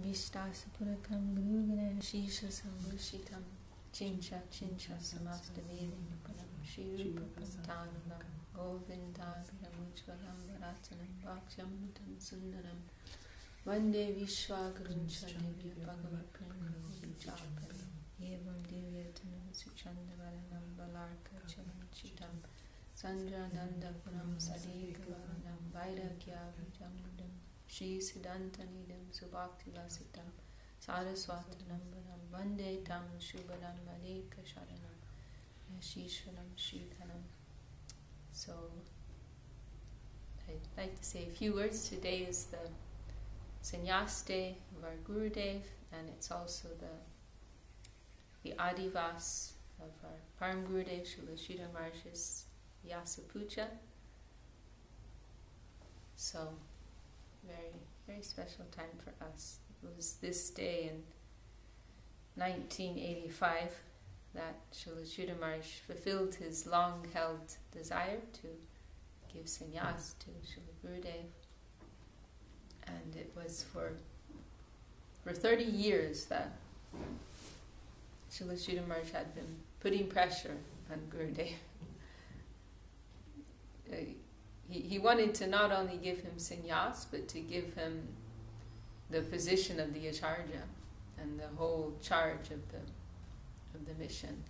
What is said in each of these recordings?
Vishtasapurakam Gurugana Shisha Samvushitam Chincha Chincha Samastavedin Param Shirupakatanam Govindabhiram Ujvalam Varatanam Bhakshamutam Sundaram Vande Vishwakaruncha Divya Bhagavatam Vichapam Evam Divyatanam Suchandavaranam Balarka Chalam Chitam Sandra Nandapuram Sadekavaranam Vairagya Vijamudam Shri Siddhantanidam Subhakti Lasitam Saraswatanambaram Vande Tam Shubharam Maleka Sharanam Yashishwaram Sridharam. So, I'd like to say a few words. Today is the Sannyas day of our Gurudev, and it's also the Adhivas of our Param Gurudev, Srila Sridhar Maharaj's Vyasa Puja. So, very, very special time for us. It was this day in 1985 that Srila Sridhar Maharaj fulfilled his long-held desire to give sannyas to Srila Gurudev. And it was for 30 years that Srila Sridhar Maharaj had been putting pressure on Gurudev. He wanted to not only give him sannyas, but to give him the position of the acharya and the whole charge of the mission.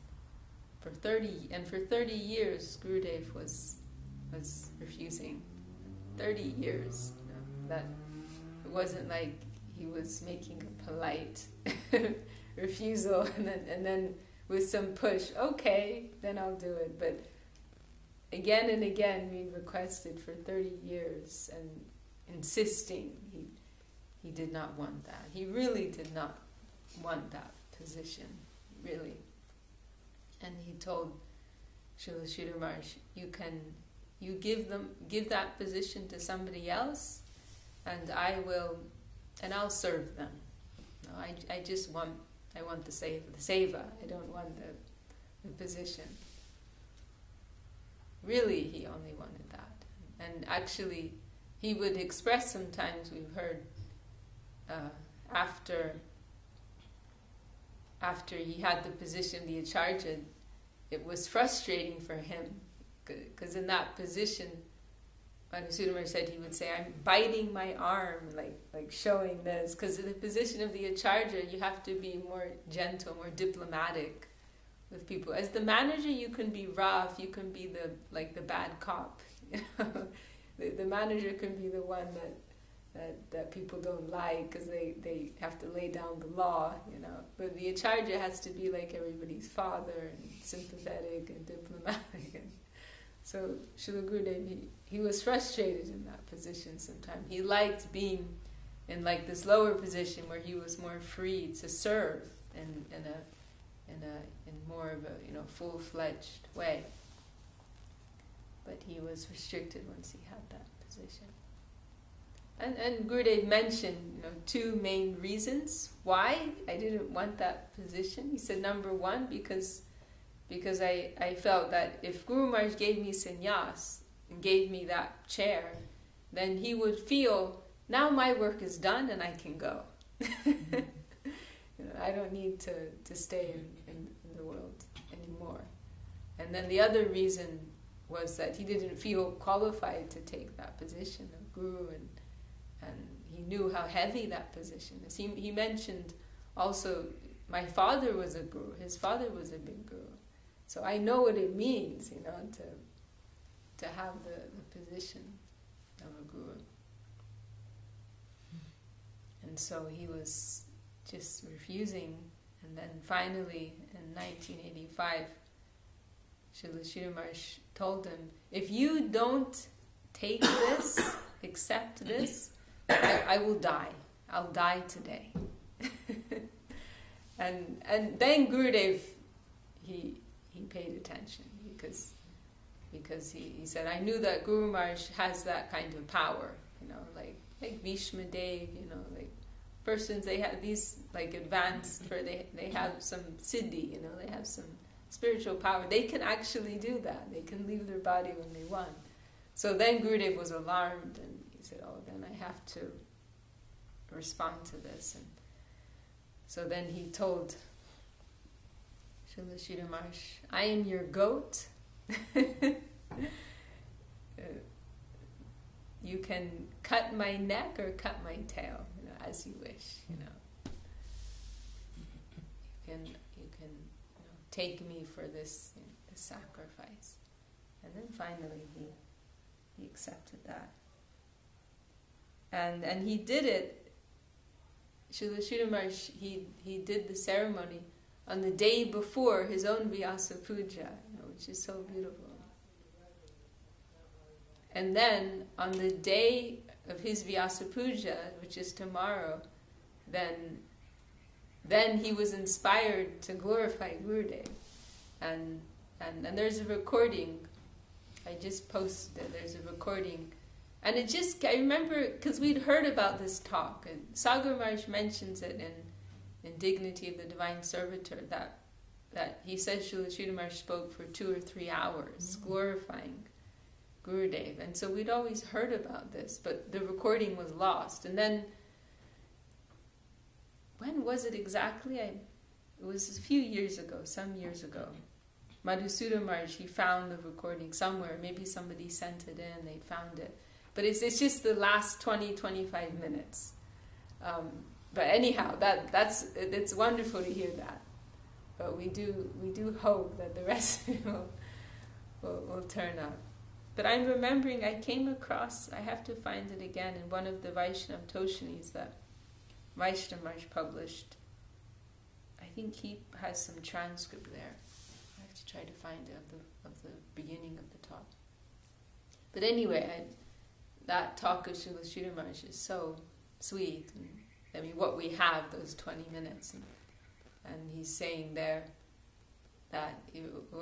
For 30 years, Gurudev was refusing. 30 years. That it wasn't like he was making a polite refusal and then with some push, okay, then I'll do it. But again and again we requested for 30 years and insisting he did not want that. He really did not want that position, really. And he told Srila Sridhar Maharaj, you give that position to somebody else, and I'll serve them. No, I want the seva. I don't want the position. Really, he only wanted that. And actually, he would express sometimes, we've heard, after he had the position of the acharya, it was frustrating for him, because in that position, when Sridhar said, he would say, I'm biting my arm, like showing this, because in the position of the acharya, you have to be more gentle, more diplomatic with people. As the manager, you can be rough, you can be the bad cop. You know? The manager can be the one that people don't like because they have to lay down the law, you know. But the acharya has to be like everybody's father and sympathetic and diplomatic. And so Srila Gurudev, he was frustrated in that position sometimes. He liked being in like this lower position where he was more free to serve in more of a full-fledged way. But he was restricted once he had that position. And Gurudev mentioned two main reasons why I didn't want that position. He said, number one, because I felt that if Guru Maharaj gave me sannyas and gave me that chair, then he would feel, now my work is done and I can go. I don't need to stay in the world anymore. And then the other reason was that he didn't feel qualified to take that position of Guru, and he knew how heavy that position is. He mentioned also, my father was a Guru, his father was a big Guru. So I know what it means, to have the position of a Guru. And so he was just refusing, and then finally in 1985, Srila Sridhar Maharaj told him, if you don't take this, accept this, I will die. I'll die today. and then Gurudev, he paid attention because he said, I knew that Guru Maharaj has that kind of power, like Bhishma Dev, like persons, they have these like advanced, where they have some siddhi, they have some spiritual power. They can actually do that. They can leave their body when they want. So then Gurudev was alarmed, and he said, oh, then I have to respond to this. So then he told Srila Sridhar Maharaj, I am your goat. You can cut my neck or cut my tail, as you wish. You can take me for this, this sacrifice. And then finally he accepted that. And he did it. Srila Sridhar Maharaj, he did the ceremony on the day before his own Vyasa Puja, which is so beautiful. And then on the day of his Vyasa Puja, which is tomorrow, then he was inspired to glorify Gurudev. And there's a recording. I just posted it. There's a recording. And I remember, because we'd heard about this talk, and Sagar Maharaj mentions it in Dignity of the Divine Servitor, that he says Srila Sridhar Maharaj spoke for 2 or 3 hours, glorifying Gurudev. And so we'd always heard about this, but the recording was lost. And then, when was it exactly? It was a few years ago, some years ago. Madhusudana Maharaj, he found the recording somewhere. Maybe somebody sent it in, they'd found it. But it's just the last 20-25 minutes. But anyhow, it's wonderful to hear that. But we do hope that the rest of it will turn up. But I'm remembering, I came across, I have to find it again, in one of the Vaishnava Toshanis that Vaishnava Maharaj published. I think he has some transcript there. I have to try to find it of the beginning of the talk. But anyway, that talk of Srila Sridhar Maharaj is so sweet. And, what we have, those 20 minutes. And he's saying there that,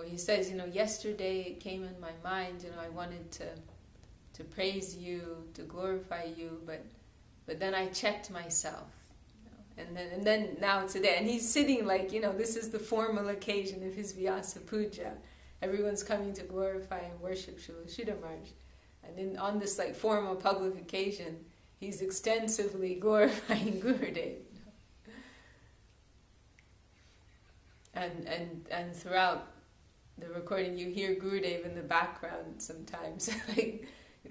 he says, yesterday it came in my mind, I wanted to praise you, to glorify you, but then I checked myself. And then now today, and he's sitting like, this is the formal occasion of his Vyasa Puja. Everyone's coming to glorify and worship Srila Sridhar Maharaj. And on this formal public occasion, he's extensively glorifying Gurudev. And throughout the recording, you hear Gurudev in the background sometimes,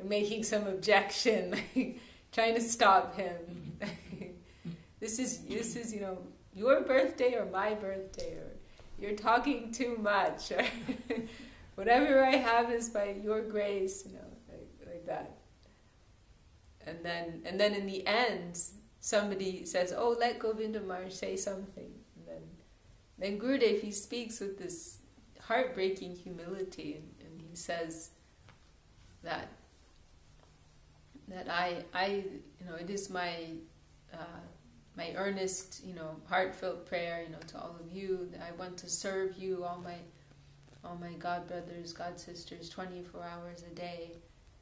making some objection, trying to stop him. This is your birthday or my birthday, or you're talking too much, or whatever I have is by your grace, like that. And then in the end, somebody says, "Oh, let Govinda Maharaj say something." And then Gurudev, he speaks with this heartbreaking humility, and he says that I it is my earnest, heartfelt prayer, to all of you, that I want to serve you, all my god brothers, god sisters, 24 hours a day.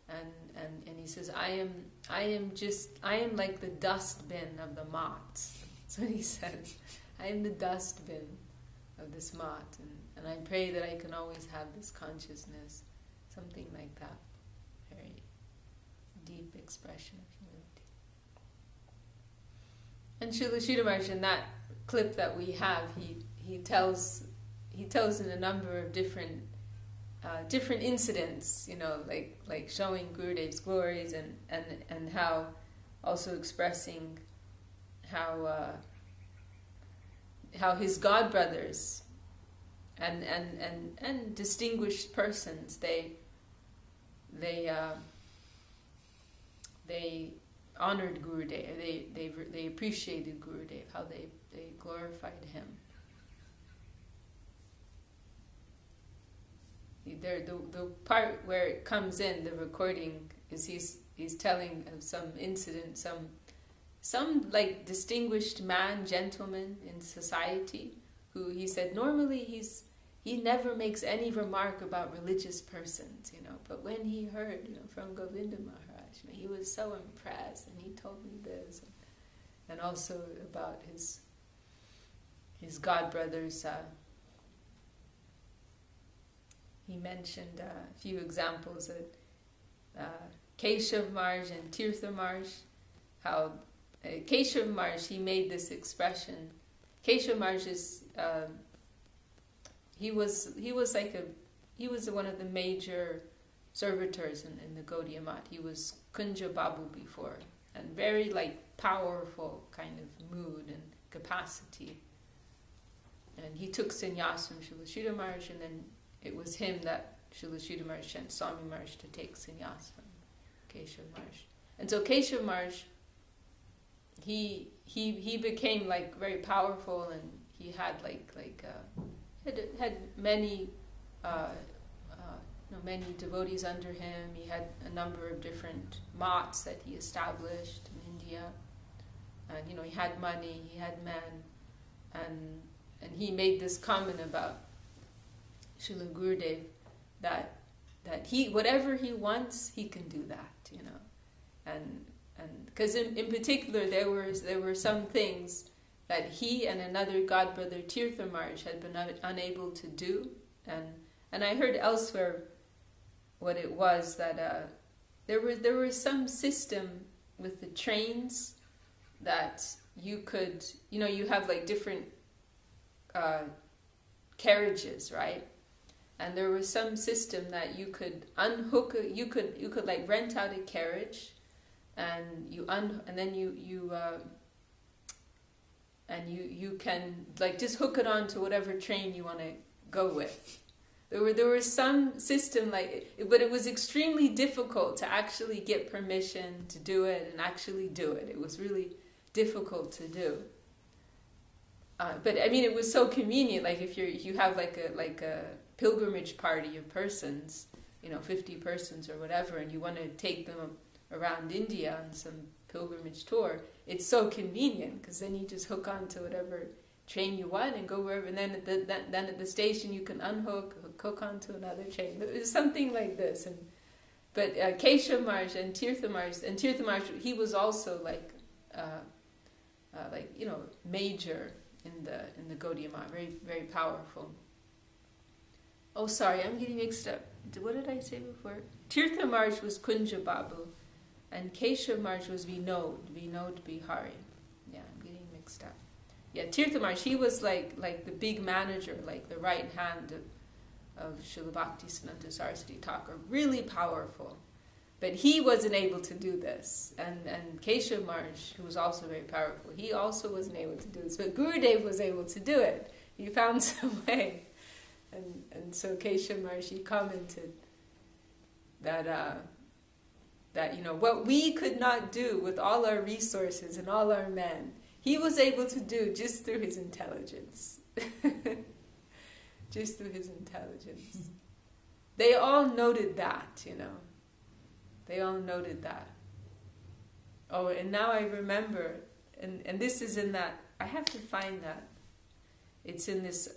And he says, I am like the dustbin of the mat. That's what he says. I am the dustbin of this mat, and I pray that I can always have this consciousness, something like that. Very deep expression of humility. And Srila Sridhar Maharaj, in that clip that we have, he tells in a number of different incidents, like showing Gurudev's glories, and how also expressing how his god brothers and distinguished persons, they honored Gurudev, they appreciated Gurudev, how they glorified him. The part where it comes in, the recording, is he's telling of some incident, some distinguished man, gentleman in society, who he said normally he never makes any remark about religious persons, but when he heard, from Govinda Maharaj, he was so impressed, and he told me this, and also about his god brothers. He mentioned a few examples that Keshav Maharaj and Tirtha Maharaj, how Keshav Maharaj, he made this expression Keshav Maharaj is he was one of the major servitors in the Gaudiya Math. He was Kunja Babu before, and very powerful kind of mood and capacity. And he took sannyas from Srila Sridhar Maharaj, and then it was him that Srila Sridhar Maharaj sent Swami Maharaj to take sannyas from Keshav Maharaj. And so Keshav Maharaj, he became very powerful, and he had had many many devotees under him. He had a number of different mats that he established in India, and he had money, he had men, and he made this comment about Srila Gurudeva that he, whatever he wants, he can do that, and because in particular there were some things that he and another godbrother Tirtha Maharaj had been unable to do, and I heard elsewhere what it was that there was some system with the trains that you could, you have different carriages, right? And there was some system that you could unhook, you could rent out a carriage, and you can just hook it onto whatever train you want to go with. There was some system but it was extremely difficult to actually get permission to do it and actually do it. It was really difficult to do. But I mean, it was so convenient. If you have a pilgrimage party of persons, 50 persons or whatever, and you want to take them around India on some pilgrimage tour, it's so convenient because then you just hook onto whatever train you want and go wherever, and then at the station you can hook onto another train. It was something like this. But Keshav Maharaj and Tirtha Maharaj, he was also major in the Gaudiya Math, very, very powerful. Oh, sorry, I'm getting mixed up. What did I say before? Tirtha Maharaj was Kunja Babu, and Keshav Maharaj was Vinod Bihari. Yeah, I'm getting mixed up. Yeah, Tirtha Maharaj, he was like the big manager, the right hand of Srila Bhaktisiddhanta Saraswati Thakur, really powerful. But he wasn't able to do this. And Keshav Maharaj, who was also very powerful, he also wasn't able to do this. But Gurudeva was able to do it. He found some way. And so Keshav Maharaj, he commented that what we could not do with all our resources and all our men, he was able to do just through his intelligence. Just through his intelligence. They all noted that, They all noted that. Oh, and now I remember, and this is in that, I have to find that. It's in this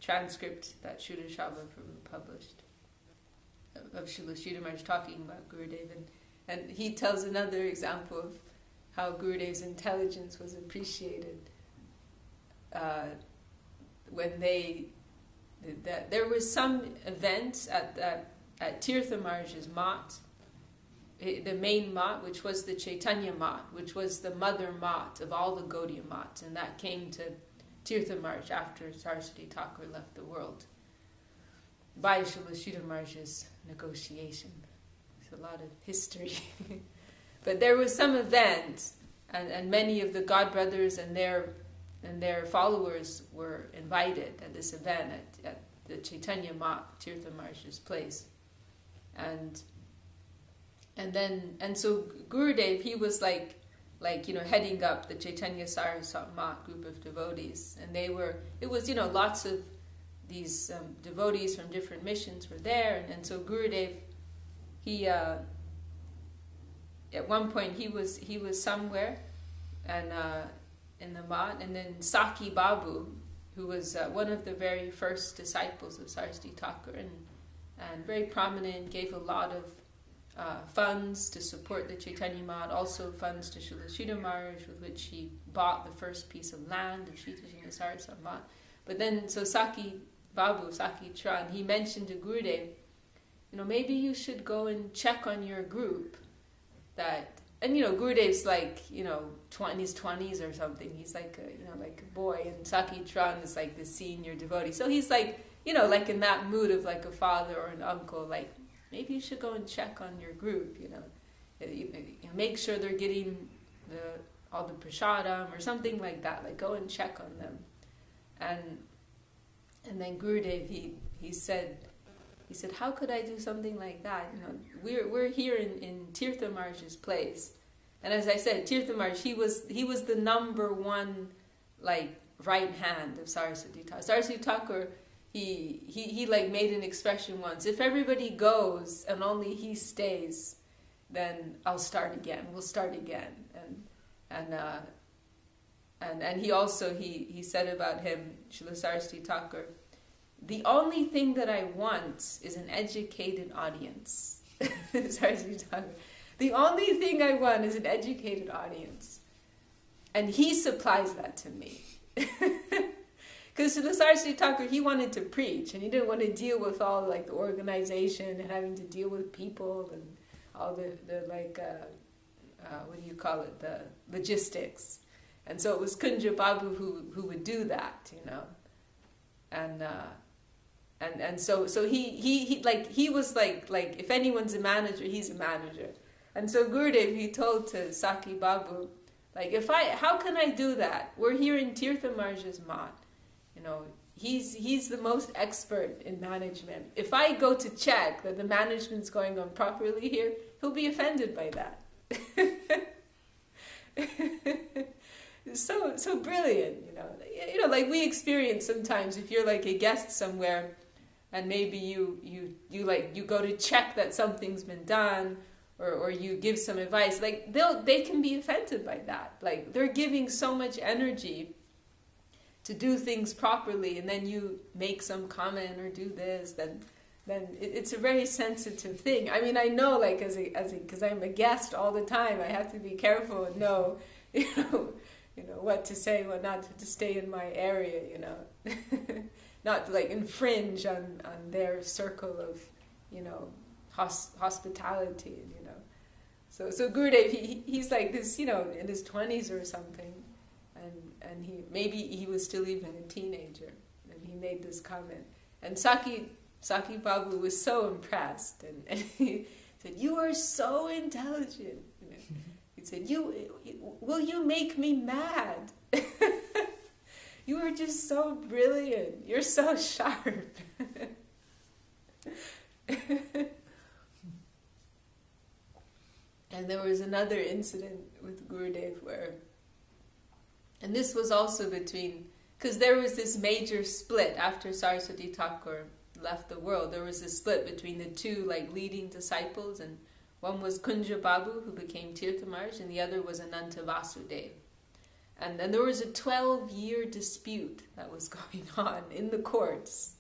transcript that Shuddha Shabha Prabhu published of Srila Sridhar Maharaj talking about Gurudeva, and he tells another example of how Gurudeva's intelligence was appreciated when there was some event at Tirtha Maharaj's Mat, the main Mat, which was the Chaitanya Mat, which was the mother Mat of all the Gaudiya Mats, and that came to Tirtha Maharaj after Saraswati Thakur left the world by Srila Sridhar Maharaj's negotiation. There's a lot of history. But there was some event, and many of the godbrothers and their followers were invited at this event at the Chaitanya Mat, Tirtha Maharaj's place. And so Gurudev, he was heading up the Chaitanya Saraswat Mat group of devotees, and it was lots of these devotees from different missions were there, and so Gurudev, he at one point he was somewhere, and in the Mat, and then Saki Babu, who was one of the very first disciples of Saraswati Thakur, and very prominent, gave a lot of funds to support the Chaitanya Mat, also funds to Srila Sridhar Maharaj, with which he bought the first piece of land of Sri Chaitanya Saraswat Mat. But then, so Saki Chran, he mentioned to Gurudev, maybe you should go and check on your group, that and Gurudev's like, in his 20s or something. He's like like a boy, and Saki Tran is like the senior devotee. So he's like, like in that mood of like a father or an uncle, like, maybe you should go and check on your group, make sure they're getting all the prasadam or something like that, like go and check on them. And then Gurudev, he said, how could I do something like that? We're here in Tirtha Maharaj's place. And as I said, Tirtha Maharaj, he was the number one, like, right hand of Saraswati Thakur. Saraswati Thakur, he like made an expression once: if everybody goes and only he stays, then I'll start again. We'll start again. And he also he said about him, Srila Saraswati Thakur, the only thing that I want is an educated audience. Saraswati Thakur, the only thing I want is an educated audience, and he supplies that to me. Because Srila Saraswati Thakur, he wanted to preach, and he didn't want to deal with all like the organization and having to deal with people and all the like what do you call it, the logistics. And so it was Kunja Babu who would do that, and so he was like if anyone's a manager, he's a manager. And so Gurudev, he told to Saki Babu, like, how can I do that? We're here in Tirtha Maharaj's mat. He's the most expert in management. If I go to check that the management's going on properly here, he'll be offended by that. So brilliant, like we experience sometimes if you're like a guest somewhere, and maybe you go to check that something's been done, or you give some advice, like they can be offended by that. Like they're giving so much energy to do things properly, and then you make some comment or do this, then it's a very sensitive thing. I mean, I know, like because I'm a guest all the time, I have to be careful and know, what to say, what not to stay in my area, not to like infringe on their circle of, hospitality, So Gurudev, he's like this, in his 20s or something, and he was still even a teenager, and he made this comment, and Saki Babu was so impressed, and he said, "You are so intelligent." He said, "Will you make me mad? You are just so brilliant. You're so sharp." And there was another incident with Gurudev where, and this was also because there was this major split after Saraswati Thakur left the world. There was a split between the two like leading disciples, and one was Kunja Babu, who became Tirtha Maharaj, and the other was Ananta Vasudev. And then there was a 12-year dispute that was going on in the courts.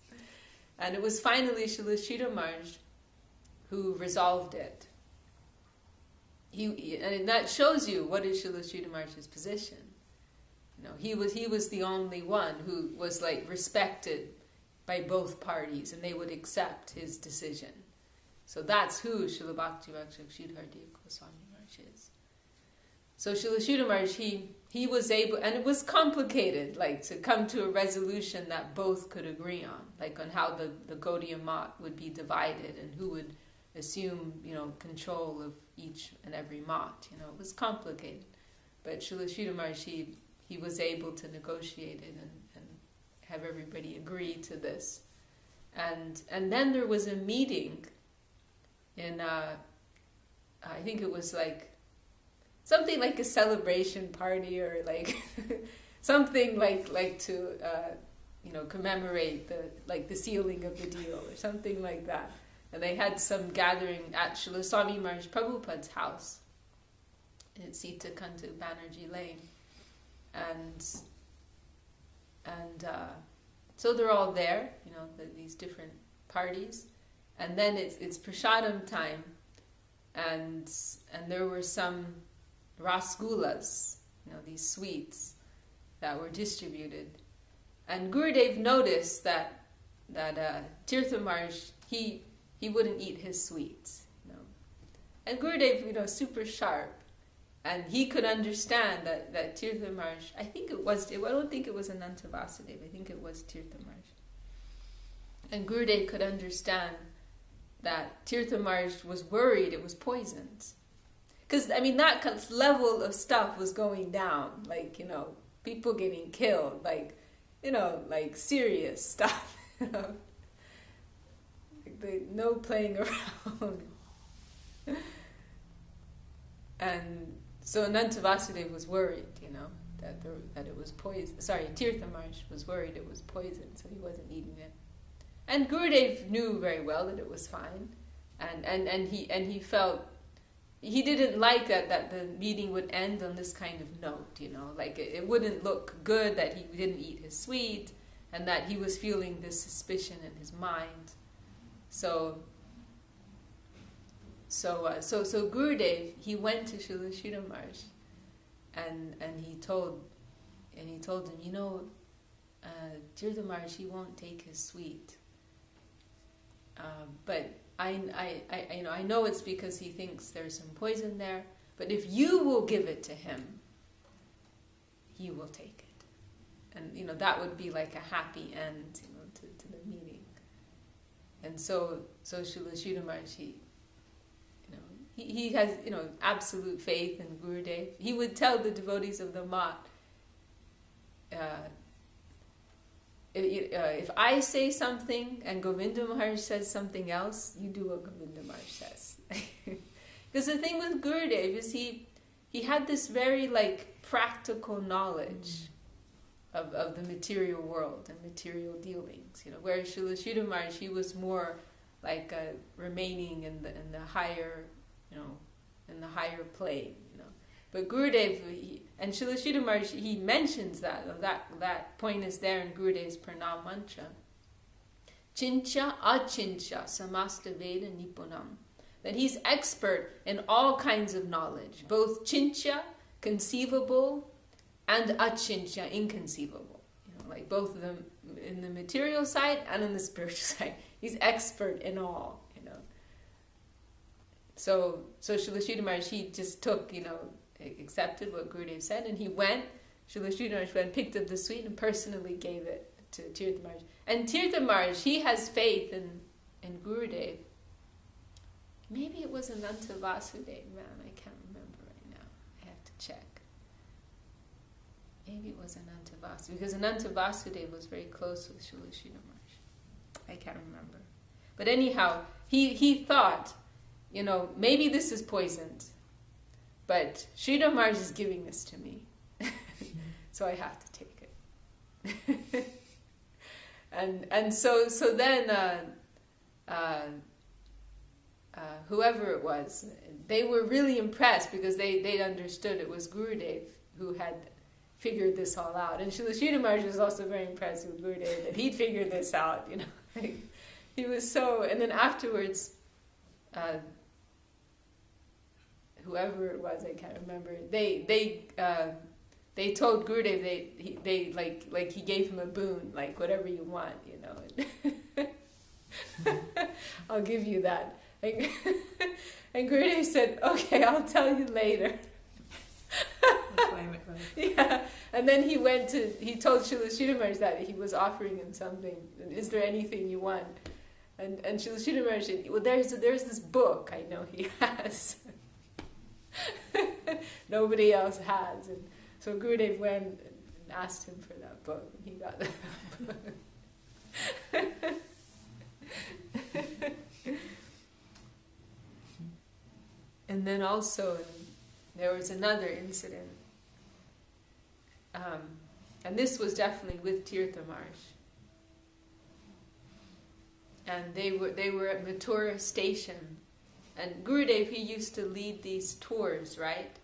And it was finally Srila Sridhar Maharaj who resolved it. And that shows you what is Srila Sridhar Maharaj's position. He was the only one who was like respected by both parties, and they would accept his decision. So that's who Srila Bhakti-Rakshak Sridhar Goswami Maharaj is. So Srila Sridhar Maharaj, he was able, and it was complicated, like to come to a resolution that both could agree on, like on how the Gaudiya Mat would be divided and who would assume, control of each and every mat. It was complicated. But Srila Sridhar Maharaj, he was able to negotiate it and have everybody agree to this. And then there was a meeting in, I think it was like, something like a celebration party or like something like to, commemorate the sealing of the deal or something like that. And they had some gathering at Srila Swami Maharaj Prabhupada's house in Sita Kanta Banerjee Lane. And so they're all there, these different parties. And then it's prasadam time, and there were some rasgullas, these sweets that were distributed. And Gurudev noticed that Tirtha Maharaj, he wouldn't eat his sweets, And Gurudev, super sharp, And he could understand that Tirtha Maharaj, I don't think it was Ananta Vasudeva, I think it was Tirtha Maharaj. And Gurudev could understand that Tirtha Maharaj was worried it was poisoned. Because, I mean, that level of stuff was going down. Like, people getting killed. Like, like serious stuff. No playing around. And so Ananta Vasudeva was worried, that it was poison. Sorry, Tirtha Maharaj was worried it was poison, so he wasn't eating it. And Gurudev knew very well that it was fine, and he felt he didn't like that the meeting would end on this kind of note, like it wouldn't look good that he didn't eat his sweet, and that he was feeling this suspicion in his mind. So Gurudev, he went to Srila Sridhar Maharaj, and he told him, Tirtha Maharaj, he won't take his sweet, but I know it's because he thinks there's some poison there. But if you will give it to him, he will take it, and that would be like a happy end, to the meeting. And so Srila Sridhar Maharaj, he has absolute faith in Gurudev. He would tell the devotees of the Mat, if I say something and Govinda Maharaj says something else, you do what Govinda Maharaj says. Because the thing with Gurudev is he had this very practical knowledge of the material world and material dealings. Whereas Srila Sridhar Maharaj, he was more like remaining in the higher, in the higher plane. But Gurudev, and Srila Sridhar Maharaj, he mentions that point is there in Gurudev's Pranam Mantra. Chincha achincha samasta veda nipunam. That he's expert in all kinds of knowledge, both chincha, conceivable, and achincha, inconceivable. Like both of them in the material side and in the spiritual side. He's expert in all, So Srila Sridhar Maharaj, he just took, accepted what Gurudev said, and he went, Srila Sridhar Maharaj went, picked up the sweet and personally gave it to Tirtha Maharaj. And Tirtha Maharaj, he has faith in Gurudev. Maybe it was Ananta Vasudeva, I can't remember right now. I have to check. Maybe it was Ananta Vasudeva, because Ananta Vasudeva was very close with Srila Sridhar Maharaj. I can't remember. But anyhow, he thought, maybe this is poisoned, but Sridhar Maharaj is giving this to me, so I have to take it. and so then whoever it was, they were really impressed because they understood it was Gurudev who had figured this all out. And Srila Sridhar Maharaj was also very impressed with Gurudev that he'd figured this out. He was so. And then afterwards, whoever it was, I can't remember. They told Gurudev they he gave him a boon, like whatever you want, I'll give you that. And Gurudev said, "Okay, I'll tell you later." Yeah, and then he told Srila Sridhar Maharaj that he was offering him something. Is there anything you want? And Srila Sridhar Maharaj said, well, there's this book I know he has. Nobody else has. And so Gurudev went and asked him for that book. And he got that book. And then also there was another incident. And this was definitely with Tirtha Maharaj. And they were at Mathura station. And Gurudev, he used to lead these tours, right?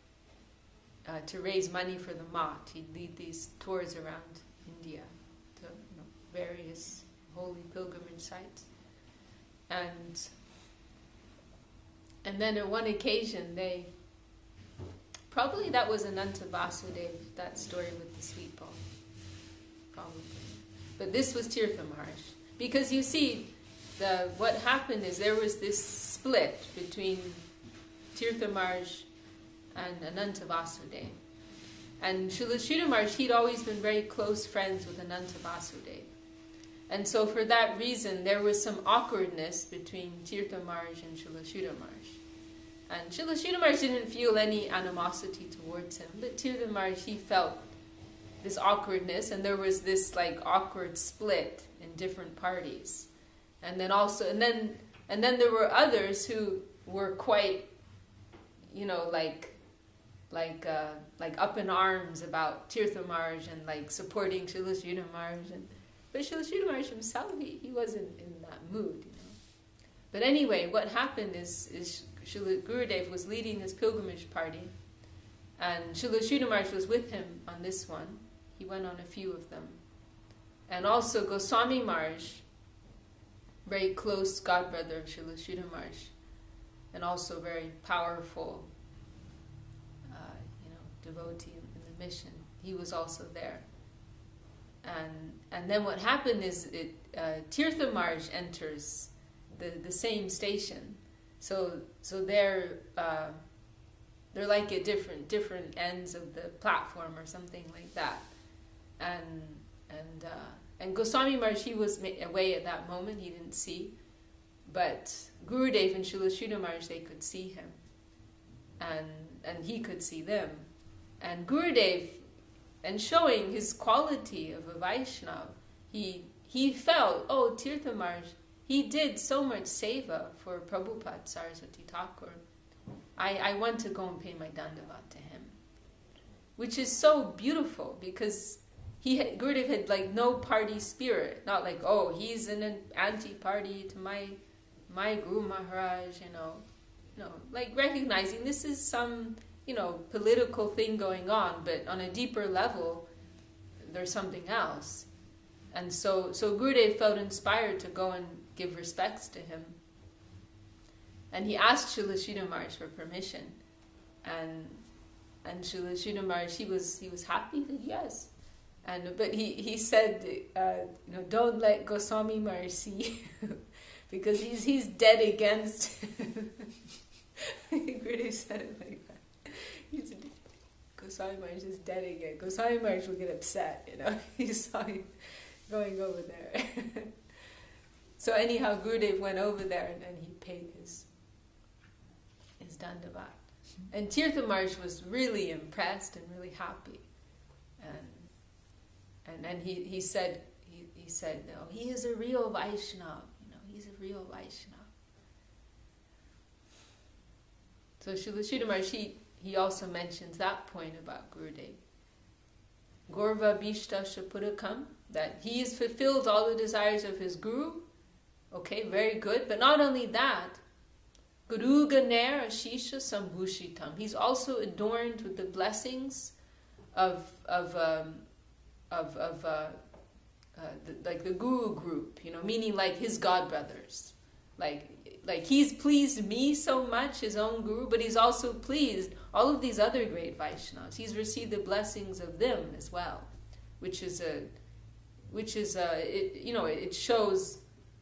To raise money for the Mat. He'd lead these tours around India to various holy pilgrimage sites. And then on one occasion, probably that was Ananta Vasudeva, that story with the sweet ball. Probably. But this was Tirtha Maharaj. Because you see, what happened is there was this split between Tirtha Maharaj and Ananta Vasudeva. And Srila Sridhar Maharaj, he'd always been very close friends with Ananta Vasudeva. And so for that reason, there was some awkwardness between Tirtha Maharaj and Srila Sridhar Maharaj. And Srila Sridhar Maharaj didn't feel any animosity towards him, but Tirtha Maharaj, he felt this awkwardness, and there was this like awkward split in different parties. And then also, and then there were others who were quite, like up in arms about Tirtha Maharaj and like supporting Srila Sridhar Maharaj. But Srila Sridhar Maharaj himself, he wasn't in that mood, But anyway, what happened is Srila Gurudeva was leading this pilgrimage party, and Srila Sridhar Maharaj was with him on this one. He went on a few of them. And also Goswami Maharaj, very close godbrother of Srila Sridhar Maharaj, and also very powerful devotee in the mission. He was also there. And then what happened is Tirtha Maharaj enters the same station. So they're like at different ends of the platform or something like that. And Goswami Maharaj, he was away at that moment, he didn't see. But Gurudev and Srila Sridhar Maharaj, they could see him. And he could see them. And Gurudev, and showing his quality of a Vaishnava, he felt, oh, Tirtha Maharaj, he did so much seva for Prabhupada Saraswati Thakur. I want to go and pay my dandavat to him. Which is so beautiful, because Gurudev had like no party spirit. Not like, oh, he's in an anti-party to my Guru Maharaj, No, like recognizing this is some political thing going on, but on a deeper level, there's something else. And so Gurudev felt inspired to go and give respects to him. And he asked Srila Sridhar Maharaj for permission. And Srila Sridhar Maharaj, he was happy that yes. But he said, don't let Goswami Maharaj see because he's dead against Gurudev said it like that. Goswami Maharaj is dead again. Goswami Maharaj will get upset, He saw him going over there. So anyhow, Gurudev went over there and he paid his dandavat. And Tirtha Maharaj was really impressed and really happy. And he said, no, he is a real Vaishnava. He's a real Vaishnava. So Srila Sridhar Maharaj, he also mentions that point about Gurudev. Gorva Bhishta Shapurakam, that he has fulfilled all the desires of his Guru. Okay, very good. But not only that, Guru Ganer Ashisha Sambhushitam. He's also adorned with the blessings of the Guru group, meaning like his godbrothers. Like he's pleased me so much, his own Guru, but he's also pleased all of these other great Vaishnavas. He's received the blessings of them as well, it shows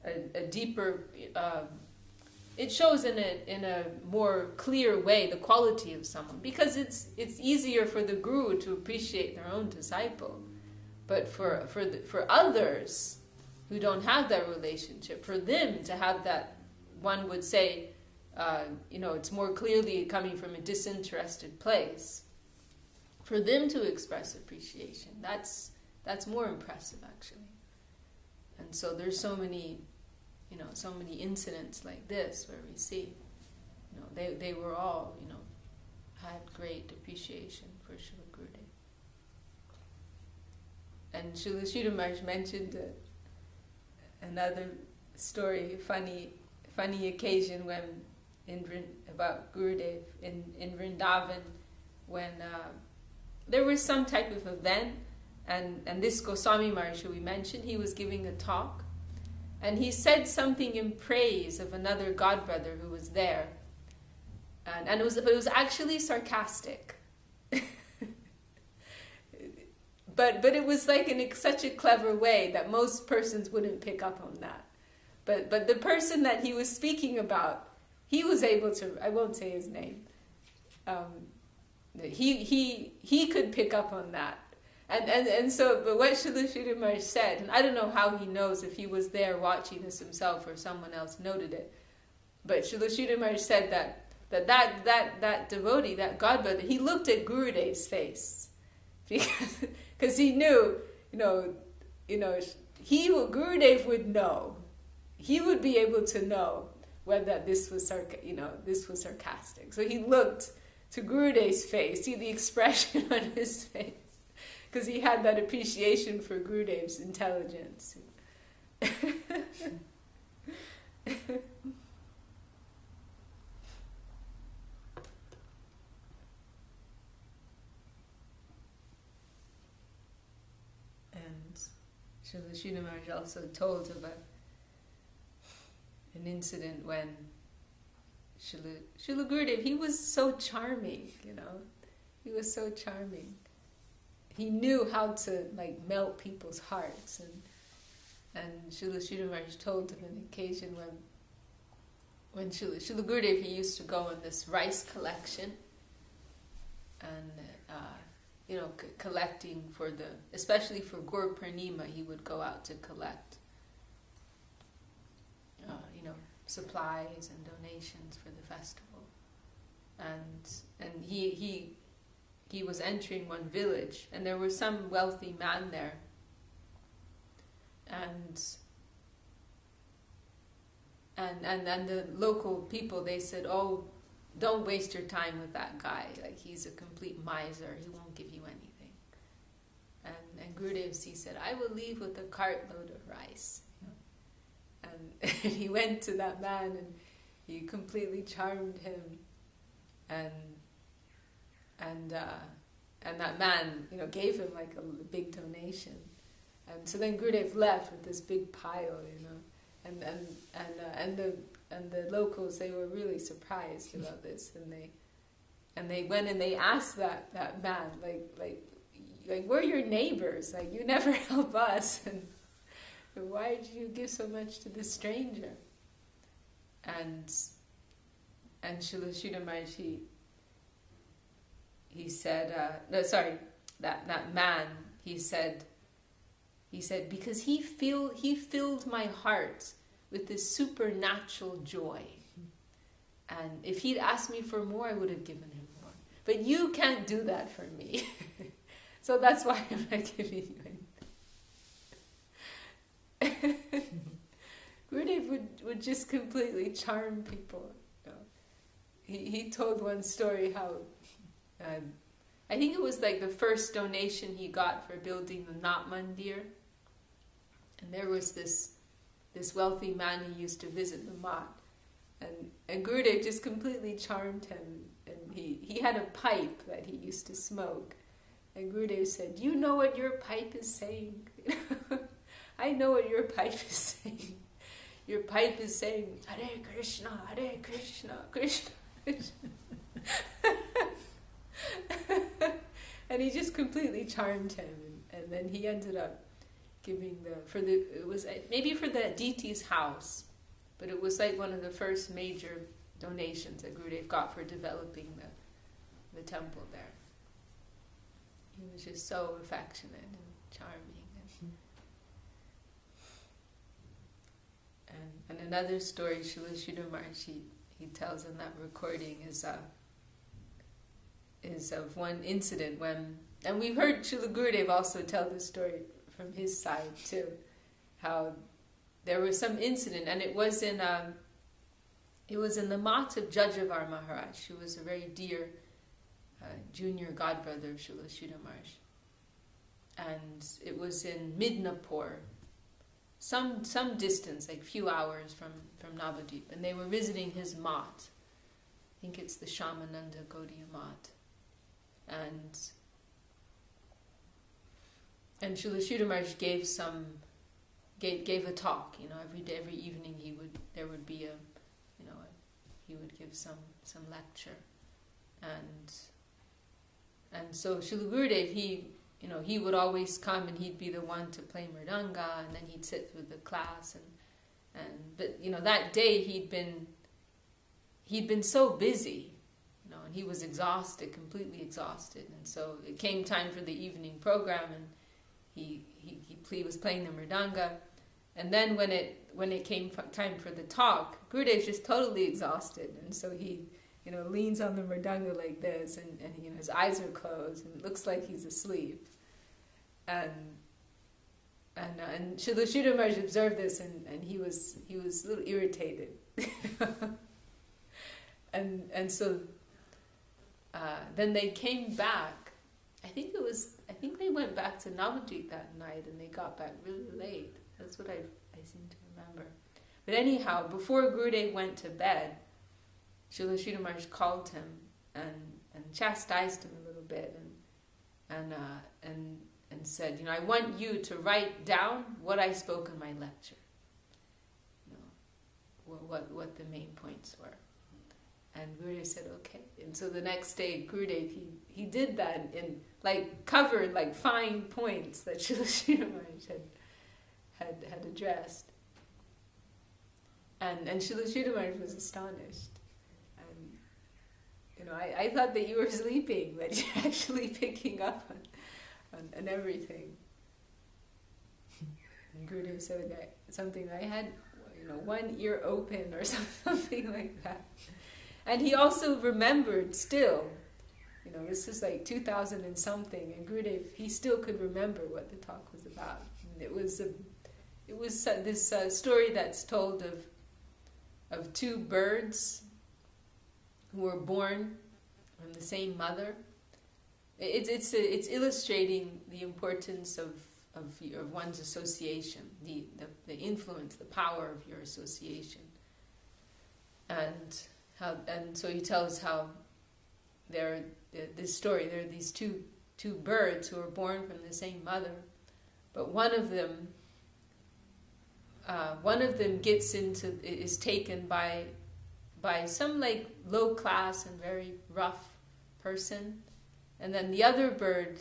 a deeper, it shows in a more clear way the quality of someone, because it's easier for the Guru to appreciate their own disciple, but for others who don't have that relationship, for them to have that, one would say, it's more clearly coming from a disinterested place. For them to express appreciation, that's more impressive, actually. And so there's so many incidents like this where we see, they were all, had great appreciation for Srila Gurudev. And Srila Sridhar Maharaj mentioned another story, funny occasion when about Gurudev in Vrindavan, when there was some type of event, and this Goswami Maharaj who we mentioned, he was giving a talk, and he said something in praise of another godbrother who was there, and it was actually sarcastic, but it was like in such a clever way that most persons wouldn't pick up on that. But the person that he was speaking about, he was able to, I won't say his name, he could pick up on that. And so, but what Srila Sridhar Maharaj said, and I don't know how he knows if he was there watching this himself or someone else noted it, but Srila Sridhar Maharaj said that devotee, that godbrother, he looked at Gurudev's face because he knew, Gurudev would know, he would be able to know whether this was sarcastic. So he looked to Gurudev's face, see the expression on his face, because he had that appreciation for Gurudev's intelligence. Srila Sridhar Maharaj also told of an incident when Srila Gurudev, he was so charming, he was so charming. He knew how to melt people's hearts, and Srila Sridhar Maharaj told of an occasion when Srila Gurudev, he used to go on this rice collection, and collecting especially for Gur Purnima, he would go out to collect, supplies and donations for the festival. And he was entering one village, and there was some wealthy man there, and the local people, they said, "Oh, don't waste your time with that guy. He's a complete miser. He won't give you anything." And Gurudev, he said, "I will leave with a cartload of rice." And he went to that man, and he completely charmed him. And that man, gave him a big donation. And so then Gurudev left with this big pile, and the locals, they were really surprised about this, and they went and they asked that man, we're your neighbors, you never help us, and why did you give so much to this stranger? And Srila Sridhar Maharaj, he said, that man, he said, because he filled my heart with this supernatural joy. And if he'd asked me for more, I would have given him more. But you can't do that for me. So that's why I'm not giving you anything. Gurudev would just completely charm people. He told one story how, I think it was the first donation he got for building the Nat Mandir. And there was this wealthy man who used to visit the Mat. And Gurudev just completely charmed him. And he had a pipe that he used to smoke. And Gurudev said, "You know what your pipe is saying?" "I know what your pipe is saying. Your pipe is saying, Hare Krishna, Krishna Krishna." And he just completely charmed him. And then he ended up giving it was maybe for the deity's house, but it was one of the first major donations that Gurudev got for developing the temple there. He was just so affectionate and charming. And another story Srila Sridhar Maharaj, he tells in that recording is of one incident when, and we've heard Srila Gurudev also tell this story from his side too, how there was some incident, and it was in the mat of Jajavar Maharaj, who was a very dear junior godbrother of Srila Sridhar Maharaj. And it was in Midnapur, some distance, few hours from Navadvip, and they were visiting his mat. I think it's the Shamananda Gaudiya mat. And Srila Sridhar Maharaj gave a talk. Every evening he would give some lecture, and so Srila Gurudev, he would always come, and he'd be the one to play mridanga, and then he'd sit with the class, but that day he'd been so busy, and he was exhausted, completely exhausted. And so it came time for the evening program, and he was playing the mridanga. And then when it came time for the talk, Gurudev's just totally exhausted, and so he, leans on the mridanga like this, and his eyes are closed, and it looks like he's asleep. And Srila Maharaj observed this, and he was a little irritated. and so then they came back. I think they went back to Navadvip that night, and they got back really late. That's what I seem to remember. But anyhow, before Gurudev went to bed, Srila Maharaj called him and chastised him a little bit, and said, I want you to write down what I spoke in my lecture. What the main points were. And Gurudev said, okay. And so the next day, Gurudev, he did that in, covered, fine points that Srila Maharaj had addressed. And Srila Maharaj was astonished. And, I thought that you were sleeping, but you're actually picking up on everything. And Gurudev said something, I had, one ear open or something like that. And he also remembered still, this is 2000 and something, and Gurudev, he still could remember what the talk was about. And it was this story that's told of two birds who were born from the same mother. It's illustrating the importance of one's association, the influence, the power of your association, and so he tells how this story. There are these two birds who are born from the same mother, but one of them is taken by some low class and very rough person, and then the other bird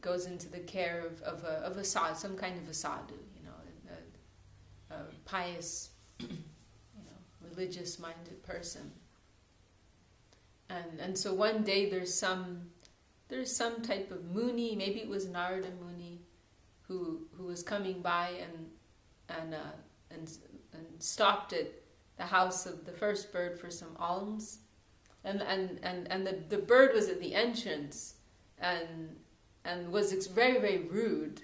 goes into the care of a sadhu, some kind of a sadhu, a pious, religious-minded person. And so one day there's some type of Muni, maybe it was Narada Muni, who was coming by and stopped at the house of the first bird for some alms, and the bird was at the entrance and was very, very rude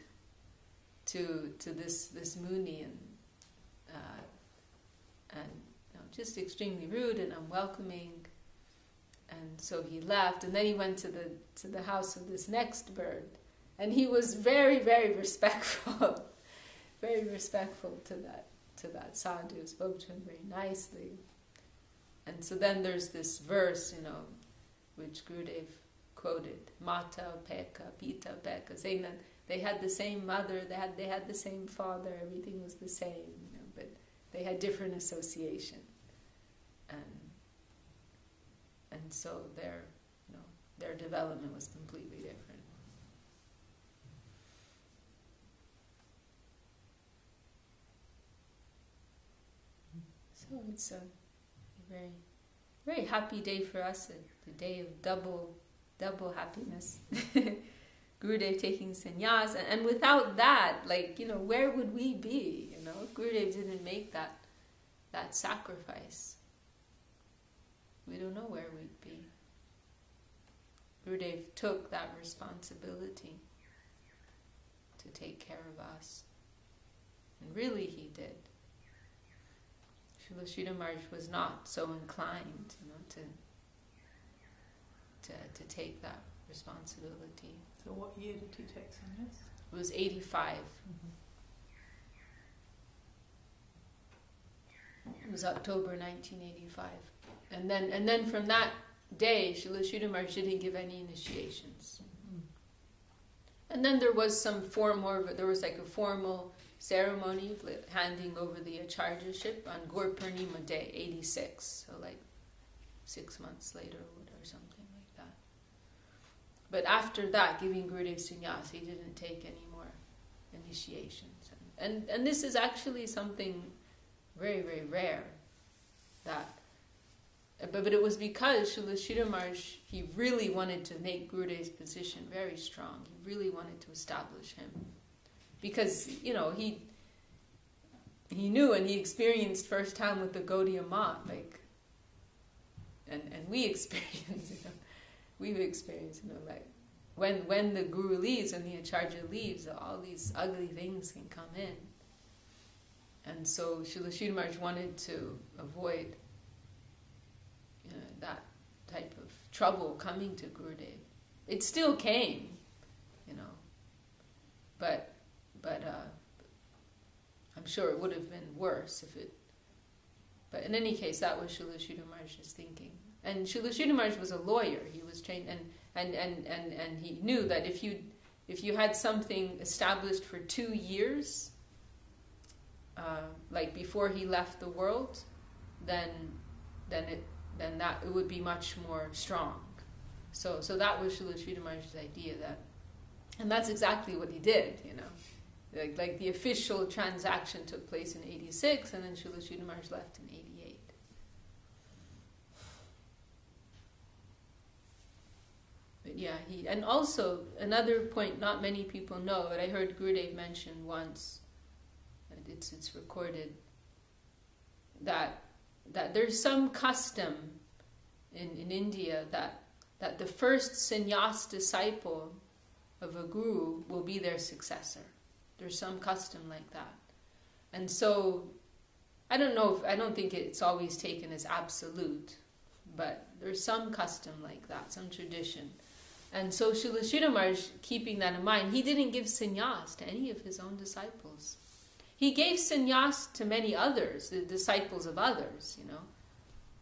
to this Muni, and just extremely rude and unwelcoming. And so he left, and then he went to the house of this next bird, and he was very, very respectful, very respectful to that sadhu, spoke to him very nicely. And so then there's this verse, which Gurudev quoted, Mata Peka, Pita Peka, saying that they had the same mother, they had the same father, everything was the same, but they had different association. And so their development was completely different. So it's a very, very happy day for us, a day of double happiness. Gurudev taking sannyas, and without that, where would we be? Gurudev didn't make that sacrifice. We don't know where we'd be. Gurudev took that responsibility to take care of us. And really he did. Srila Maharaj was not so inclined, to take that responsibility. So what year did he take sannyas? It was 85. It was October 1985. And then from that day, Srila Maharaj didn't give any initiations. And then there was a formal ceremony of handing over the acharjaship on Gur Purnima Day, 86. So 6 months later or something like that. But after that, giving Gurudev sannyas, he didn't take any more initiations. And this is actually something very, very rare, that but it was because Srila Sridhar Maharaj, he really wanted to make Gurudev's position very strong. He really wanted to establish him. Because, you know, he knew and he experienced firsthand with the Gaudiya Math, like, and we experienced, you know, we've experienced, you know, like, when the Guru leaves and the Acharya leaves, all these ugly things can come in. And so Srila Sridhar Maharaj wanted to avoid that type of trouble coming to Gurudev. It still came, you know, but I'm sure it would have been worse if it. But in any case, that was Srila Sridhar Maharaj's thinking. And Srila Sridhar Maharaj was a lawyer. He was trained, and he knew that if you had something established for 2 years, like before he left the world, then that it would be much more strong. So that was Srila Sridhar Maharaj's idea, and that's exactly what he did, you know. Like the official transaction took place in 86, and then Srila Sridhar Maharaj left in 88. But yeah, and also another point not many people know, but I heard Gurudev mention once, and it's recorded, that there's some custom in India that the first sannyas disciple of a guru will be their successor. There's some custom like that. And so, I don't think it's always taken as absolute, but there's some custom like that, some tradition. And so Srila Sridhar Maharaj, keeping that in mind, he didn't give sannyas to any of his own disciples. He gave sannyas to many others, the disciples of others, you know.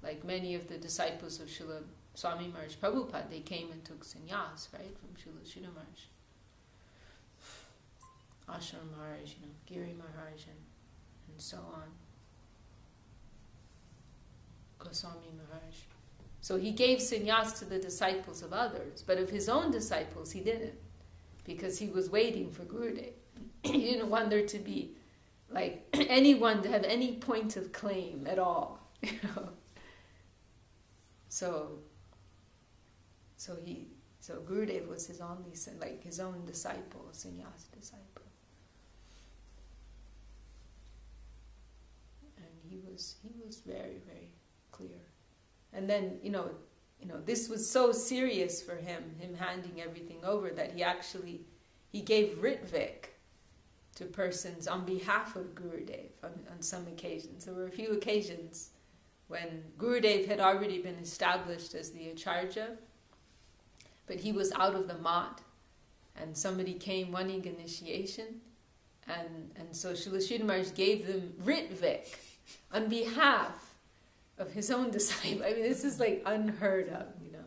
Like many of the disciples of Srila Swami Maharaj Prabhupada, they came and took sannyas, right, from Srila Sridhar Maharaj. Ashram Maharaj, you know, Giri Maharaj, and so on. Goswami Maharaj. So he gave sannyas to the disciples of others, but of his own disciples he didn't, because he was waiting for Gurudev. He didn't want there to be like anyone to have any point of claim at all, you know. So Gurudev was his only son, like his own disciple, sannyas disciple. And he was very, very clear. And then, you know, this was so serious for him handing everything over, that he gave Ritvik to persons on behalf of Gurudev on some occasions. There were a few occasions when Gurudev had already been established as the Acharya, but he was out of the mat, and somebody came wanting initiation, and so Srila Sridhar Maharaj gave them Ritvik on behalf of his own disciple. I mean, this is like unheard of, you know.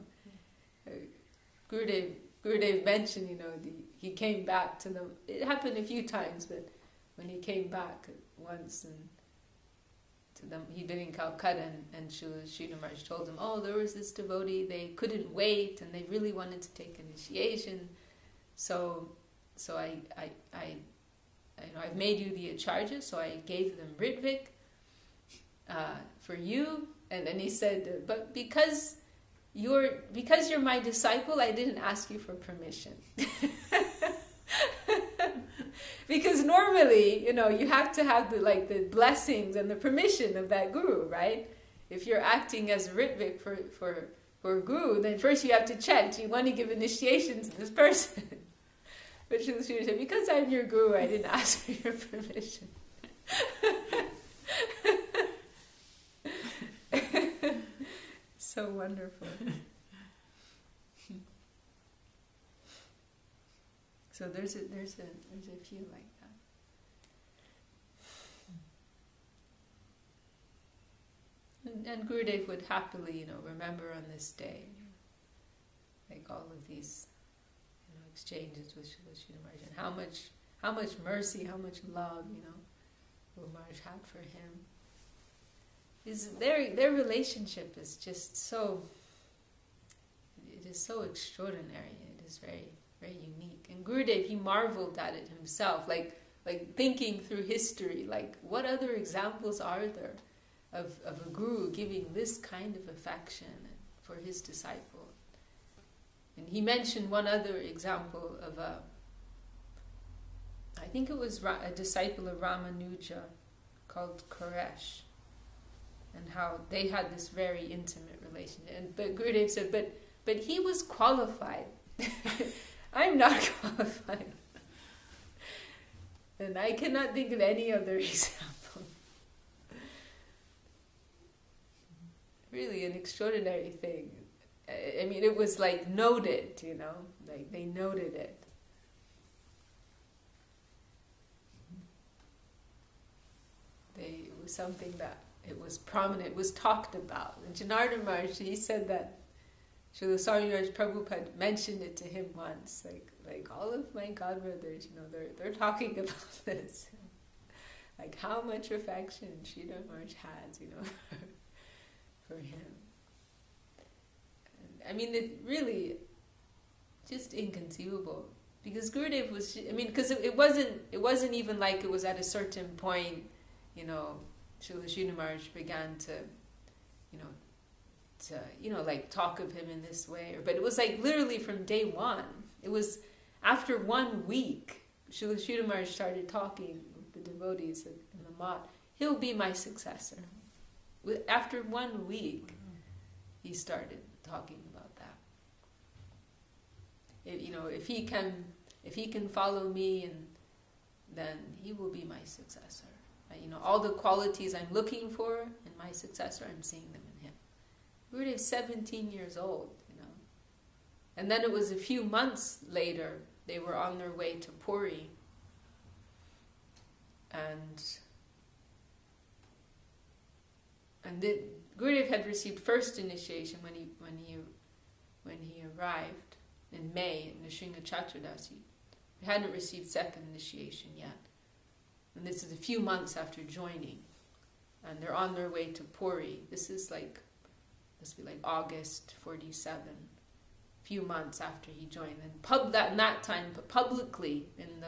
Gurudev mentioned, you know, he came back to them. It happened a few times, but when he came back once and to them, he'd been in Calcutta, and Srila Sridhar Maharaj told him, oh, there was this devotee, they couldn't wait, and they really wanted to take initiation. So I've made you the Acharya, so I gave them Ritvik for you. And then he said, but because you're my disciple, I didn't ask you for permission. Because normally, you know, you have to have the blessings and the permission of that guru, right? If you're acting as a Ritvik for a guru, then first you have to check, do you want to give initiation to this person? But Srila Sridhar said, because I'm your guru, I didn't ask for your permission. So wonderful. So there's a few like that. And Gurudev would happily, you know, remember on this day, like all of these, you know, exchanges with Srila Sridhar Maharaj, and how much mercy, how much love, you know, Guru Maharaj had for him. Their relationship is just so, it is so extraordinary. It is very, very unique. And Gurudev, he marveled at it himself, like thinking through history, like what other examples are there of a guru giving this kind of affection for his disciple. And he mentioned one other example of I think it was a disciple of Ramanuja called Koresh, and how they had this very intimate relationship. But Gurudev said, but he was qualified. I'm not qualified. And I cannot think of any other example. Really an extraordinary thing. I mean, it was like noted, like they noted it. It was something that it was prominent, it was talked about. And Janardhan Maharaj, he said that Srila Swami Maharaj Prabhupada mentioned it to him once, like all of my godbrothers, they're talking about this. Like how much affection Sridhar Maharaj has, for him. And, I mean, it really just inconceivable. Because Gurudev was, because it wasn't even like it was at a certain point, Srila Sridhar Maharaj began to like talk of him in this way. But it was like literally from day one. It was after 1 week, Srila Sridhar Maharaj started talking with the devotees in the mat. He'll be my successor. After 1 week, he started talking about that. If he can follow me, and then he will be my successor. All the qualities I'm looking for in my successor, I'm seeing them in him. Gurudev's 17 years old, And then it was a few months later, they were on their way to Puri. And Gurudev had received first initiation when he arrived in May in Nisringa Chaturdasi. He hadn't received second initiation yet. And this is a few months after joining. And they're on their way to Puri. This must be like August 47. A few months after he joined. And in that time, publicly, in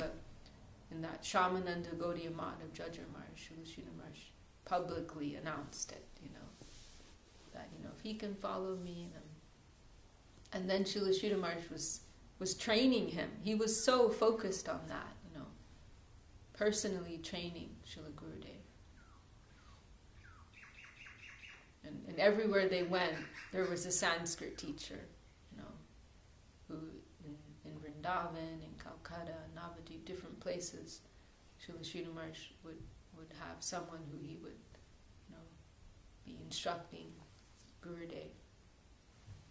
that Shamananda Gaudiya Math of Jajjar Maharaj, Srila Sridhar Maharaj publicly announced it, that, if he can follow me, and then Srila Sridhar Maharaj was training him. He was so focused on that, personally training Srila Gurudev. And everywhere they went, there was a Sanskrit teacher, who in Vrindavan, in Calcutta, Navadvip, different places, Srila Sridhar Maharaj would have someone who he would, be instructing Gurudev.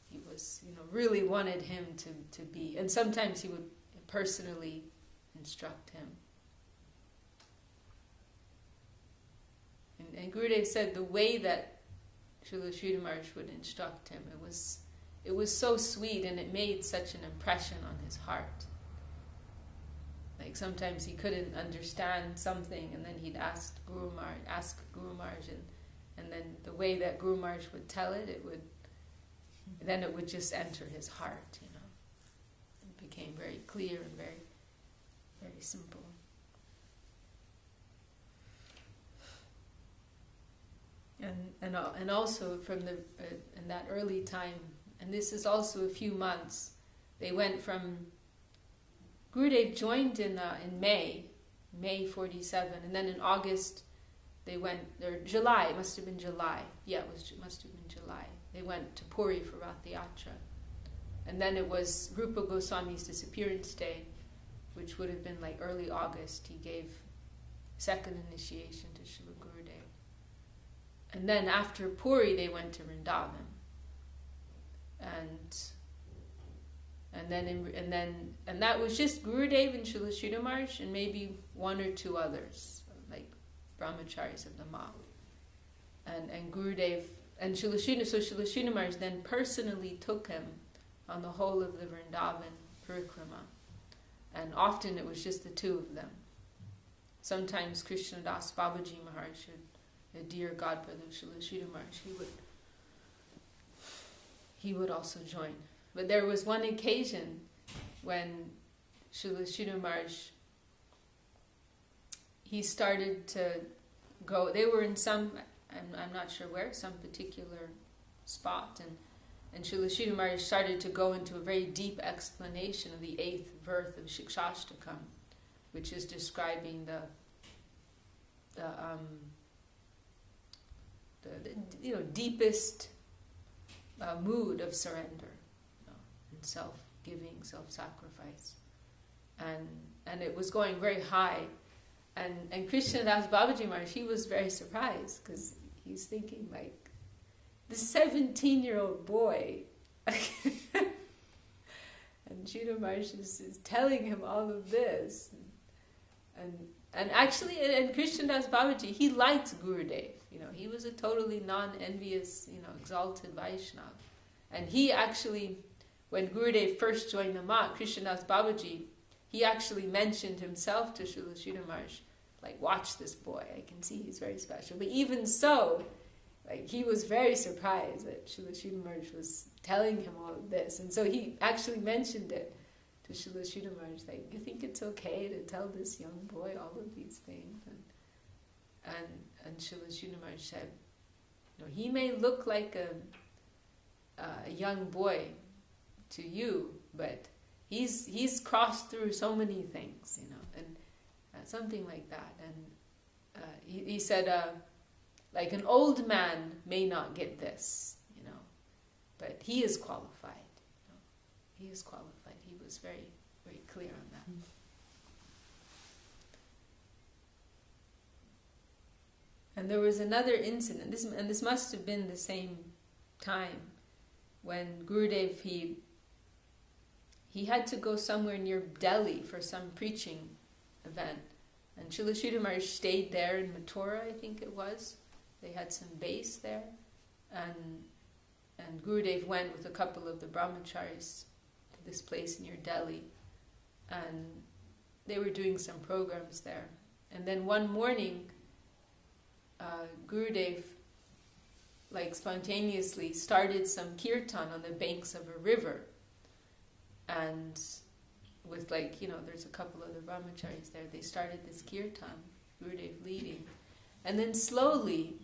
He was, really wanted him to be, and sometimes he would personally instruct him. And Gurudev said the way that Srila Sridhar Maharaj would instruct him, it was so sweet, and it made such an impression on his heart. Like sometimes he couldn't understand something, and then he'd ask Guru Maharaj, and then the way that Guru Maharaj would tell it, it would just enter his heart, It became very clear and very, very simple. And also from in that early time, and this is also a few months, they went from Gurudev joined in May 47, and then in August they went, or July, it must have been July. Yeah, must have been July. They went to Puri for Rath Yatra. And then it was Rupa Goswami's disappearance day, which would have been like early August. He gave second initiation to Srila Gurudev. And then after Puri, they went to Vrindavan. And that was just Gurudev and Srila Sridhar Maharaj and maybe one or two others, like brahmacharis of the Math. And Gurudev and Srila Sridhar Maharaj then personally took him on the whole of the Vrindavan parikrama. And often it was just the two of them. Sometimes Krishnadas Babaji Maharaj, a dear godbrother of Srila Sridhar Maharaj, he would also join. But there was one occasion when Srila Sridhar Maharaj, he started to go, they were in some I'm not sure where, some particular spot, and Srila Sridhar Maharaj started to go into a very deep explanation of the 8th verse of Shikshashtakam, which is describing the deepest mood of surrender, and self-giving, self-sacrifice, and it was going very high, and Krishnadas Babaji Maharaj, he was very surprised because he's thinking like, this 17-year-old boy, and Sridhar Maharaj is telling him all of this, and actually, and Krishnadas Babaji, he liked Gurudev. He was a totally non-envious, exalted Vaishnava. And he actually, when Gurudev first joined the Math, Krishnadas Babaji, he actually mentioned himself to Srila Sridhar Maharaj, like, watch this boy, I can see he's very special. But even so, like, he was very surprised that Srila Sridhar Maharaj was telling him all of this. And so he actually mentioned it to Srila Sridhar Maharaj, like, you think it's okay to tell this young boy all of these things? And Srila Sridhar Maharaj said, he may look like a young boy to you, but he's crossed through so many things, and something like that. And he said, like, an old man may not get this, but he is qualified. He is qualified. He was very, very clear on that. And there was another incident, this must have been the same time, when Gurudev, he had to go somewhere near Delhi for some preaching event. And Srila Sridhar Maharaj stayed there in Mathura, I think it was. They had some base there. And Gurudev went with a couple of the brahmacharis to this place near Delhi. And they were doing some programs there. And then one morning, Gurudev, like, spontaneously started some kirtan on the banks of a river. And with, like, there's a couple of the brahmacharis there, they started this kirtan, Gurudev leading. And then slowly,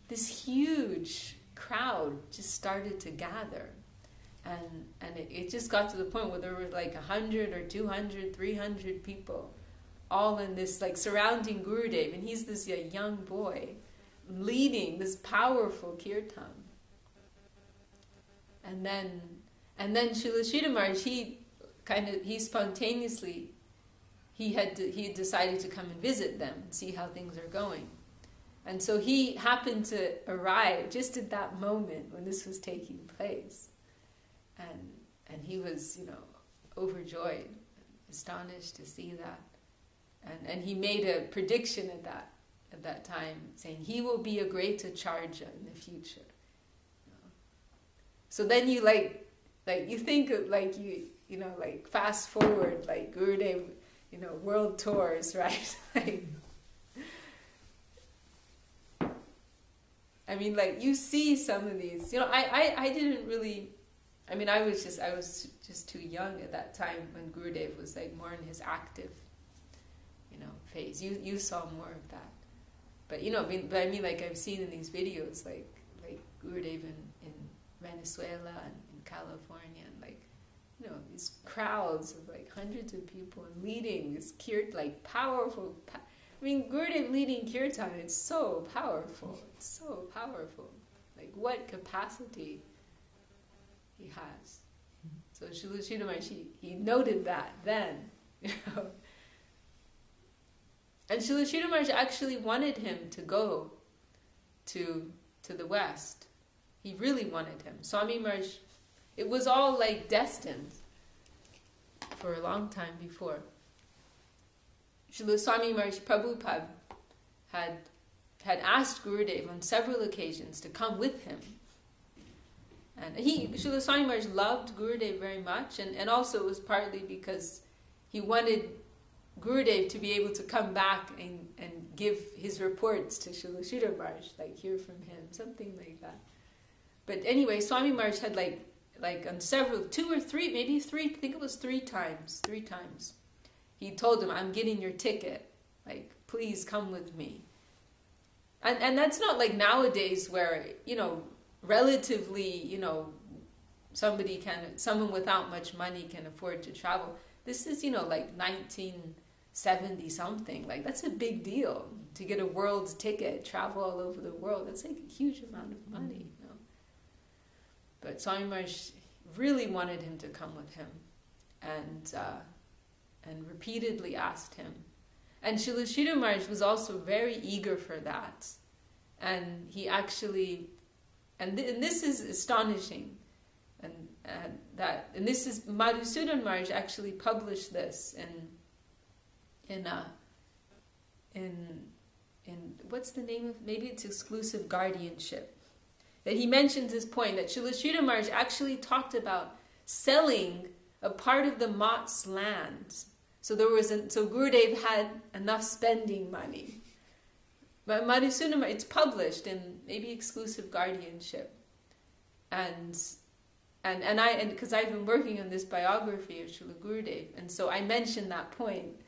this huge crowd just started to gather. And it just got to the point where there were like 100 or 200, 300 people all in this, like, surrounding Gurudev. And he's this young boy leading this powerful kirtan. And then Srila Sridhar Maharaj, he spontaneously, he had decided to come and visit them and see how things are going. And so he happened to arrive just at that moment when this was taking place. And he was, overjoyed, astonished to see that. And he made a prediction at that time, saying he will be a great acharya in the future. So then you you think of, like, like, fast forward, like Gurudev, world tours, right? Like, I mean, like, you see some of these, I didn't really, I was just too young at that time when Gurudev was, like, more in his active, phase. You saw more of that. But, like, I've seen in these videos, like Gurudev in Venezuela and in California, and, like, these crowds of, like, hundreds of people and leading this powerful. Gurudev leading kirtan, it's so powerful. It's so powerful. Like, what capacity he has. So Srila Sridhar Maharaj, he noted that then, And Srila Sridhar Maharaj actually wanted him to go to the West. He really wanted him. Swami Maharaj, it was all, like, destined for a long time before. Srila Swami Maharaj Prabhupada had asked Gurudev on several occasions to come with him. And Srila Swami Maharaj loved Gurudev very much, and also it was partly because he wanted Gurudev to be able to come back and give his reports to Srila Sridhar Maharaj, like, hear from him, something like that. But anyway, Swami Maharaj had like on several, 2 or 3, maybe 3, I think it was 3 times. He told him, I'm getting your ticket, like, please come with me. And that's not like nowadays where, relatively, someone without much money can afford to travel. This is, like 1970 something. Like, that's a big deal to get a world ticket, travel all over the world. That's like a huge amount of money, But Swami Maharaj really wanted him to come with him, and repeatedly asked him. And Srila Sridhar Maharaj was also very eager for that. And he actually, and this is astonishing, and this is, Madhusudan Maharaj actually published this in what's the name of, maybe it's Exclusive Guardianship, that he mentions this point that Srila Sridhar Maharaj actually talked about selling a part of the Mott's land. So so Gurudev had enough spending money. But Madhusudan, it's published in maybe Exclusive Guardianship, and because I've been working on this biography of Srila Gurudev, and so I mentioned that point.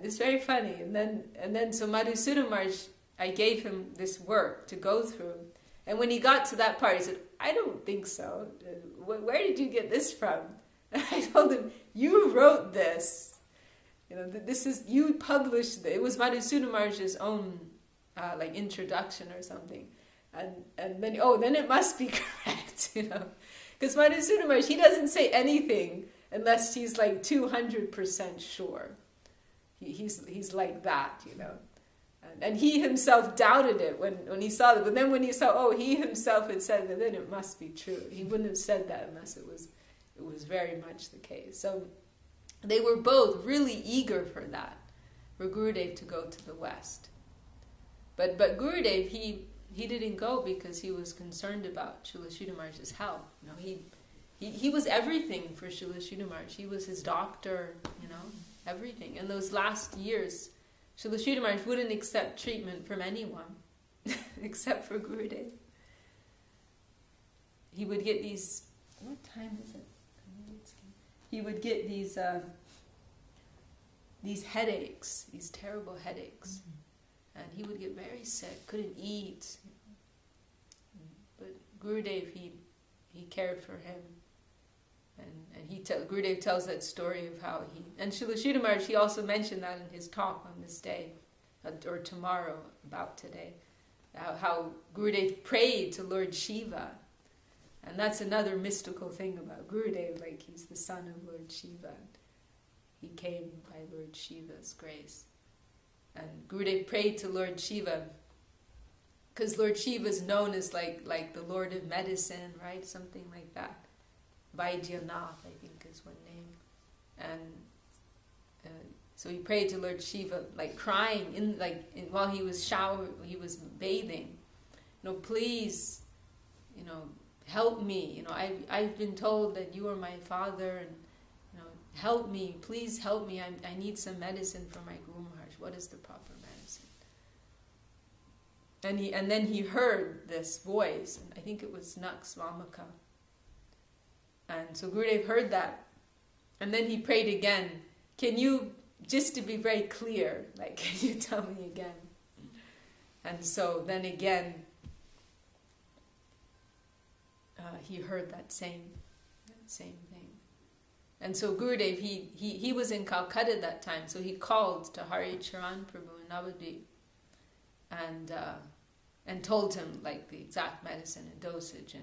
It's very funny, and then so Madhusudan Maharaj, I gave him this work to go through, and when he got to that part, he said, "I don't think so. Where did you get this from?" And I told him, "You wrote this. This is, you published it. It was Madhusudan Maharaj's own like introduction or something, and then it must be correct, because Madhusudan Maharaj, he doesn't say anything unless he's like 200% sure. He's like that, and he himself doubted it when he saw it. But then when he saw, he himself had said that, then it must be true. He wouldn't have said that unless it was very much the case. So they were both really eager for that, for Gurudev to go to the West. But Gurudev, he didn't go because he was concerned about Srila Sridhar Maharaj's health. He was everything for Srila Sridhar Maharaj. He was his doctor, everything. In those last years, Srila Sridhar Maharaj wouldn't accept treatment from anyone except for Gurudev. He would get these, what time is it? He would get these headaches, these terrible headaches. And he would get very sick, couldn't eat. But Gurudev, he cared for him. And Gurudev tells that story of how he... And Srila Sridhar Maharaj, he also mentioned that in his talk on this day, or tomorrow, about today. How Gurudev prayed to Lord Shiva. And that's another mystical thing about Gurudev, like he's the son of Lord Shiva. He came by Lord Shiva's grace. And Gurudev prayed to Lord Shiva, because Lord Shiva is known as like the Lord of Medicine, right? Something like that. Vaidyanath, I think, is one name. And so he prayed to Lord Shiva, like crying while he was he was bathing. Please, help me. I've been told that you are my father, and help me. Please help me. I need some medicine for my Guru Maharaj. What is the proper medicine? And then he heard this voice, and I think it was Naksvamaka. And so Gurudev heard that, and then he prayed again. Can you, just to be very clear, can you tell me again? And so then again, he heard that same thing. And so Gurudev, he was in Calcutta at that time, so he called to Hari Charan Prabhu in Navadvip and told him the exact medicine and dosage,